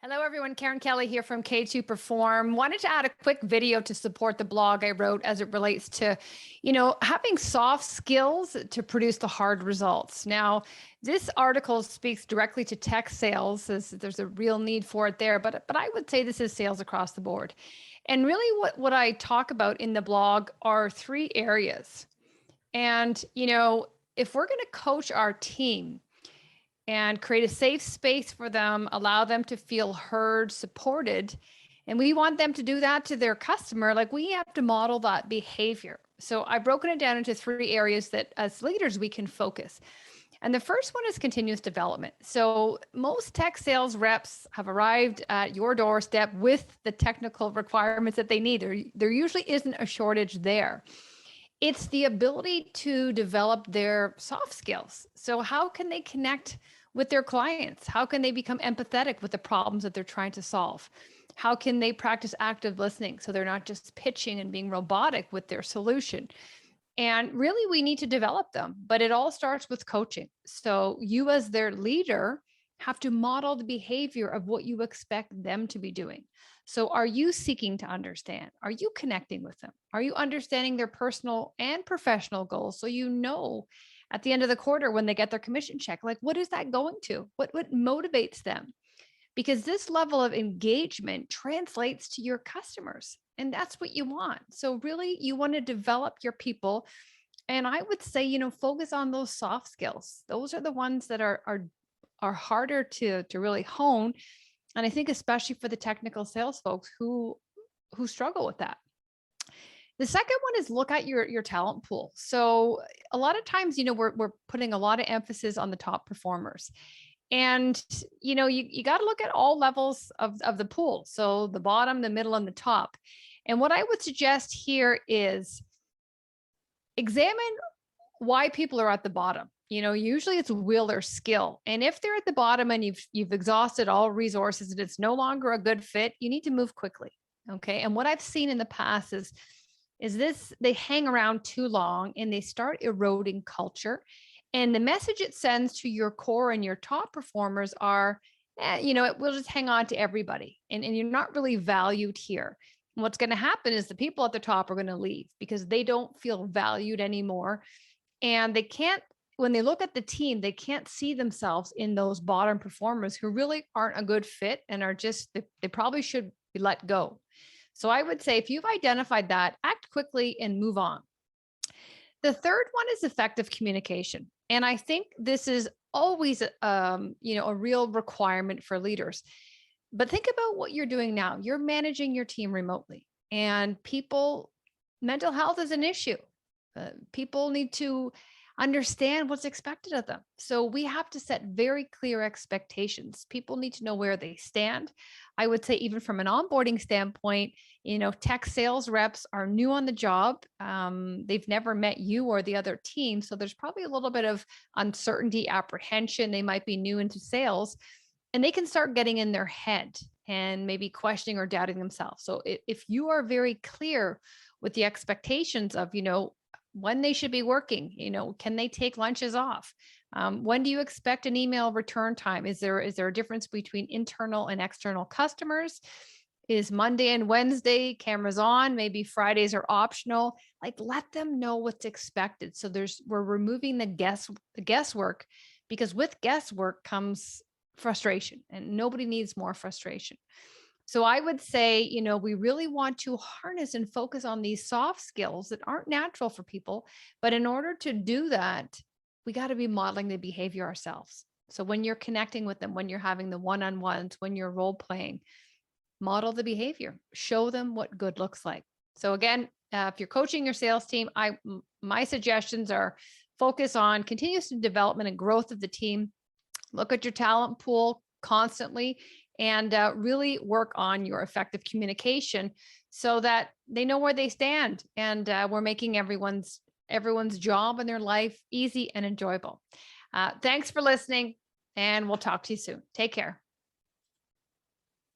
Hello, everyone. Karen Kelly here from K2 Perform. Wanted to add a quick video to support the blog I wrote as it relates to, having soft skills to produce the hard results. Now, this article speaks directly to tech sales, as there's a real need for it there, but I would say this is sales across the board. And really what I talk about in the blog are three areas. And, if we're going to coach our team, and create a safe space for them, allow them to feel heard, supported. And we want them to do that to their customer. Like, we have to model that behavior. So I've broken it down into three areas that as leaders we can focus. And the first one is continuous development. So most tech sales reps have arrived at your doorstep with the technical requirements that they need. There usually isn't a shortage there. It's the ability to develop their soft skills. So how can they connect with their clients? How can they become empathetic with the problems that they're trying to solve? How can they practice active listening so they're not just pitching and being robotic with their solution? And really, we need to develop them, but it all starts with coaching. So you as their leader have to model the behavior of what you expect them to be doing. So are you seeking to understand? Are you connecting with them? Are you understanding their personal and professional goals? So at the end of the quarter when they get their commission check, like, what is that going to? What motivates them? Because this level of engagement translates to your customers, and that's what you want. So really, you want to develop your people. And I would say, focus on those soft skills. Those are the ones that are harder to really hone. And I think especially for the technical sales folks who struggle with that. The second one is look at your talent pool. So a lot of times, we're putting a lot of emphasis on the top performers. And, you got to look at all levels of the pool. So the bottom, the middle, and the top. And what I would suggest here is examine why people are at the bottom. Usually it's will or skill. And if they're at the bottom and you've exhausted all resources and it's no longer a good fit, you need to move quickly. Okay. And what I've seen in the past is this, they hang around too long and they start eroding culture. And the message it sends to your core and your top performers are, it will just hang on to everybody. And you're not really valued here. And what's going to happen is the people at the top are going to leave because they don't feel valued anymore. And they can't, when they look at the team, they can't see themselves in those bottom performers who really aren't a good fit and are just, they probably should be let go. So I would say if you've identified that, act quickly and move on. The third one is effective communication. And I think this is always, a real requirement for leaders. But think about what you're doing now. You're managing your team remotely, and mental health is an issue. People need to understand what's expected of them. So we have to set very clear expectations. People need to know where they stand. I would say even from an onboarding standpoint, tech sales reps are new on the job. They've never met you or the other team. So there's probably a little bit of uncertainty, apprehension. They might be new into sales, and they can start getting in their head and maybe questioning or doubting themselves. So if you are very clear with the expectations of, when they should be working, can they take lunches off? When do you expect an email return time? Is there a difference between internal and external customers? Is Monday and Wednesday cameras on? Maybe Fridays are optional. Like, let them know what's expected. So we're removing the guesswork, because with guesswork comes frustration, and nobody needs more frustration. So I would say, we really want to harness and focus on these soft skills that aren't natural for people. But in order to do that, we got to be modeling the behavior ourselves. So when you're connecting with them, when you're having the one-on-ones, when you're role playing, model the behavior, show them what good looks like. So again, if you're coaching your sales team, my suggestions are focus on continuous development and growth of the team. Look at your talent pool constantly, and really work on your effective communication so that they know where they stand, and we're making everyone's job and their life easy and enjoyable. Thanks for listening, and we'll talk to you soon. Take care.